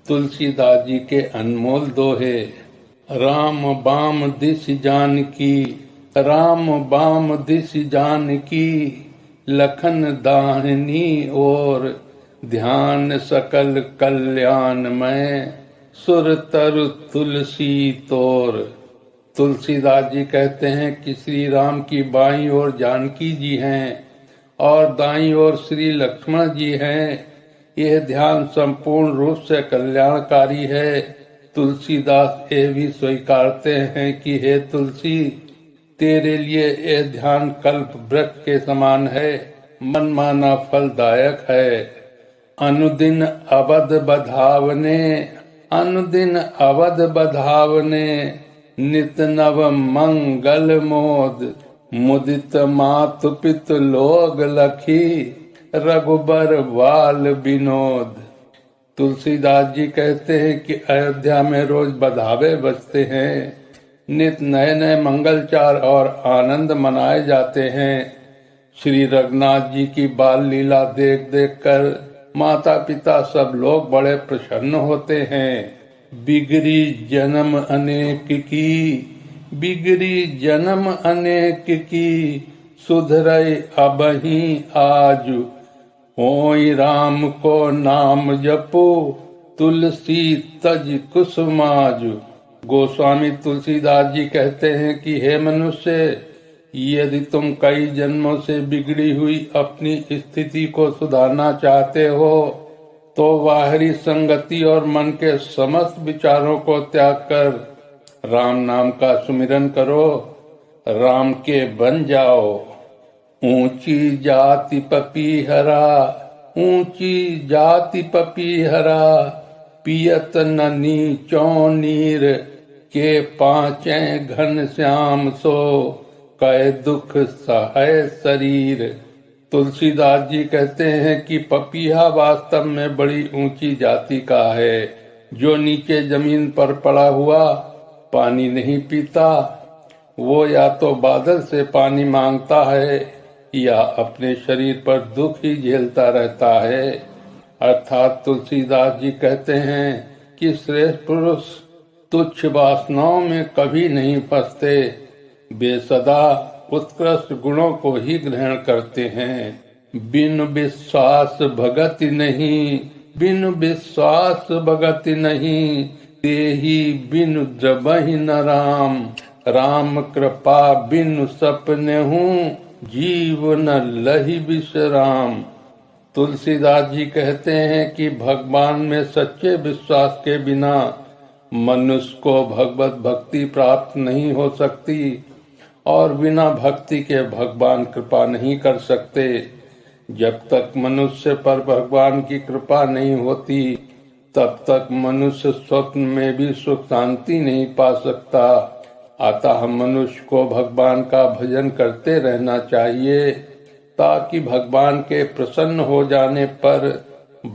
तुलसीदास जी के अनमोल दोहे। राम बाम दिस जानकी, राम बाम दिस जानकी, लखन दाहिनी ओर, ध्यान सकल कल्याण में, सुर तरु तुलसी तोर। तुलसीदास जी कहते हैं कि श्री राम की बाईं ओर जानकी जी हैं और दाईं ओर श्री लक्ष्मण जी हैं। यह ध्यान संपूर्ण रूप से कल्याणकारी है। तुलसीदास ये भी स्वीकारते हैं कि हे तुलसी, तेरे लिए यह ध्यान कल्प वृक्ष के समान है, मन माना फलदायक है। अनुदिन अवध बधावने, अनुदिन अवध बधावने, नित नव मंगल मोद, मुदित मातु पितु लोग लखी, रघुबर बाल विनोद। तुलसीदास जी कहते हैं कि अयोध्या में रोज बधावे बजते हैं, नित नए नए मंगलचार और आनंद मनाए जाते हैं। श्री रघुनाथ जी की बाल लीला देख देख कर माता पिता सब लोग बड़े प्रसन्न होते हैं। बिगड़ी जन्म अनेक की, बिगड़ी जन्म अनेक की, सुधरई अबही आज, होई राम को नाम जपो, तुलसी तज कुसुमाज। गोस्वामी तुलसीदास जी कहते हैं कि हे मनुष्य, यदि तुम कई जन्मों से बिगड़ी हुई अपनी स्थिति को सुधारना चाहते हो तो बाहरी संगति और मन के समस्त विचारों को त्याग कर राम नाम का सुमिरन करो, राम के बन जाओ। ऊंची जाति पपीहरा, ऊंची जाति पपीहरा, पियत न नीचों नीर, के पांचे घन श्याम सो, कै दुख सहाय शरीर। तुलसीदास जी कहते हैं कि पपीहा वास्तव में बड़ी ऊंची जाति का है, जो नीचे जमीन पर पड़ा हुआ पानी नहीं पीता। वो या तो बादल से पानी मांगता है या अपने शरीर पर दुख ही झेलता रहता है। अर्थात तुलसीदास जी कहते हैं कि श्रेष्ठ पुरुष तुच्छ वासनाओं में कभी नहीं फंसते, वे सदा उत्कृष्ट गुणों को ही ग्रहण करते हैं। बिन विश्वास भगति नहीं, बिन विश्वास भगति नहीं, तेहि बिनु द्रबहि न राम, राम कृपा बिनु सपने हूँ, जीव न लहि विश्राम। तुलसीदास जी कहते हैं कि भगवान में सच्चे विश्वास के बिना मनुष्य को भगवत भक्ति प्राप्त नहीं हो सकती और बिना भक्ति के भगवान कृपा नहीं कर सकते। जब तक मनुष्य पर भगवान की कृपा नहीं होती तब तक मनुष्य स्वप्न में भी सुख शांति नहीं पा सकता। अतः मनुष्य को भगवान का भजन करते रहना चाहिए ताकि भगवान के प्रसन्न हो जाने पर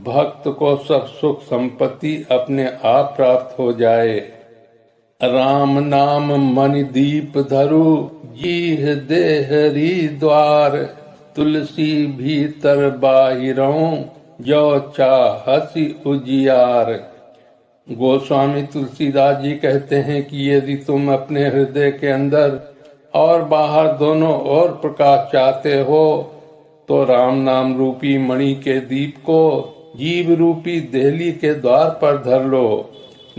भक्त को सब सुख संपत्ति अपने आप प्राप्त हो जाए। राम नाम मणि दीप धरु, जीह देहरी द्वार, तुलसी भीतर बाहिरों, जो चाहसी उजियार। गोस्वामी तुलसीदास जी कहते हैं कि यदि तुम अपने हृदय के अंदर और बाहर दोनों ओर प्रकाश चाहते हो तो राम नाम रूपी मणि के दीप को जीव रूपी देहली के द्वार पर धर लो।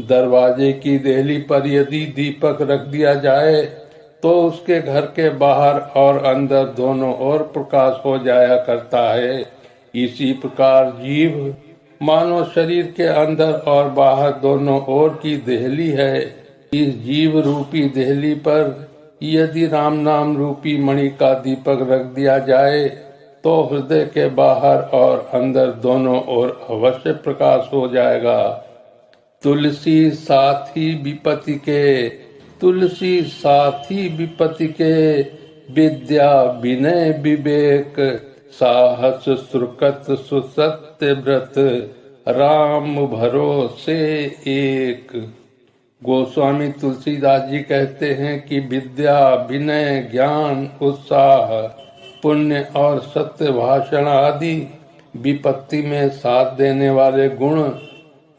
दरवाजे की देहली पर यदि दीपक रख दिया जाए तो उसके घर के बाहर और अंदर दोनों ओर प्रकाश हो जाया करता है। इसी प्रकार जीव मानव शरीर के अंदर और बाहर दोनों ओर की देहली है। इस जीव रूपी देहली पर यदि राम नाम रूपी मणि का दीपक रख दिया जाए तो हृदय के बाहर और अंदर दोनों ओर अवश्य प्रकाश हो जाएगा। तुलसी साथी विपत्ति के, तुलसी साथी विपत्ति के, विद्या विनय विवेक, साहस सुरकत सुसत्य व्रत, राम भरोसे एक। गोस्वामी तुलसीदास जी कहते हैं कि विद्या विनय ज्ञान उत्साह पुण्य और सत्य भाषण आदि विपत्ति में साथ देने वाले गुण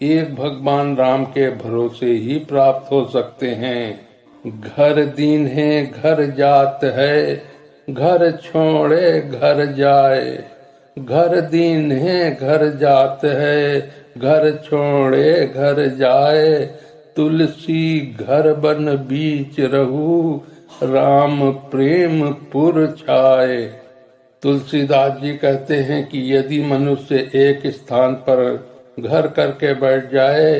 एक भगवान राम के भरोसे ही प्राप्त हो सकते हैं। घर दीन है घर जात है, घर छोड़े घर जाए। घर दीन है घर जात है, घर छोड़े घर जाए। तुलसी घर बन बीच रहू, राम प्रेम पुर छाए। तुलसीदास जी कहते हैं कि यदि मनुष्य एक स्थान पर घर करके बैठ जाए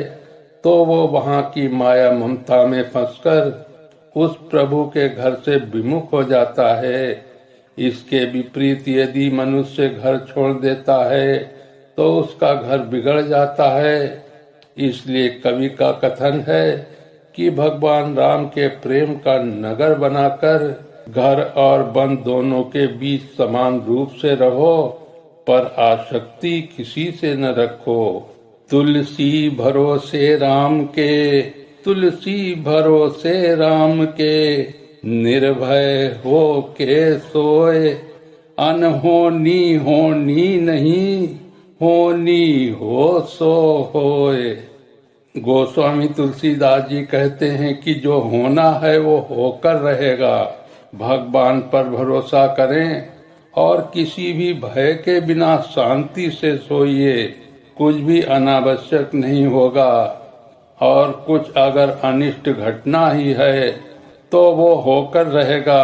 तो वो वहाँ की माया ममता में फंसकर उस प्रभु के घर से विमुख हो जाता है। इसके विपरीत यदि मनुष्य घर छोड़ देता है तो उसका घर बिगड़ जाता है। इसलिए कवि का कथन है कि भगवान राम के प्रेम का नगर बनाकर घर और वन दोनों के बीच समान रूप से रहो, पर आसक्ति किसी से न रखो। तुलसी भरोसे राम के, तुलसी भरोसे राम के, निर्भय हो के सोए। अनहोनी होनी नहीं, होनी हो सो होए। गोस्वामी तुलसीदास जी कहते हैं कि जो होना है वो होकर रहेगा। भगवान पर भरोसा करें और किसी भी भय के बिना शांति से सोइए। कुछ भी अनावश्यक नहीं होगा, और कुछ अगर अनिष्ट घटना ही है तो वो होकर रहेगा।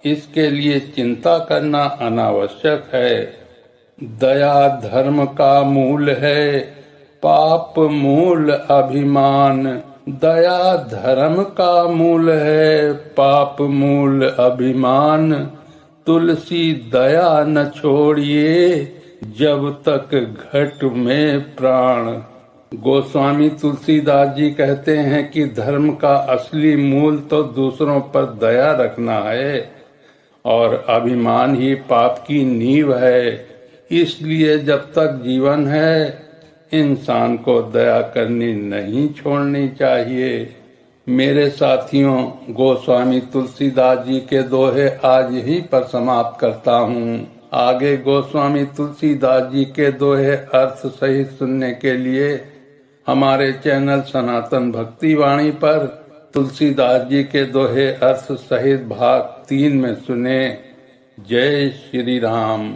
इसके लिए चिंता करना अनावश्यक है। दया धर्म का मूल है, पाप मूल अभिमान। दया धर्म का मूल है, पाप मूल अभिमान। तुलसी दया न छोड़िए, जब तक घट में प्राण। गोस्वामी तुलसीदास जी कहते हैं कि धर्म का असली मूल तो दूसरों पर दया रखना है, और अभिमान ही पाप की नींव है। इसलिए जब तक जीवन है इंसान को दया करनी नहीं छोड़नी चाहिए। मेरे साथियों, गोस्वामी तुलसीदास जी के दोहे आज यहीं पर समाप्त करता हूँ। आगे गोस्वामी तुलसीदास जी के दोहे अर्थ सहित सुनने के लिए हमारे चैनल सनातन भक्ति वाणी पर तुलसीदास जी के दोहे अर्थ सहित भाग 3 में सुने। जय श्री राम।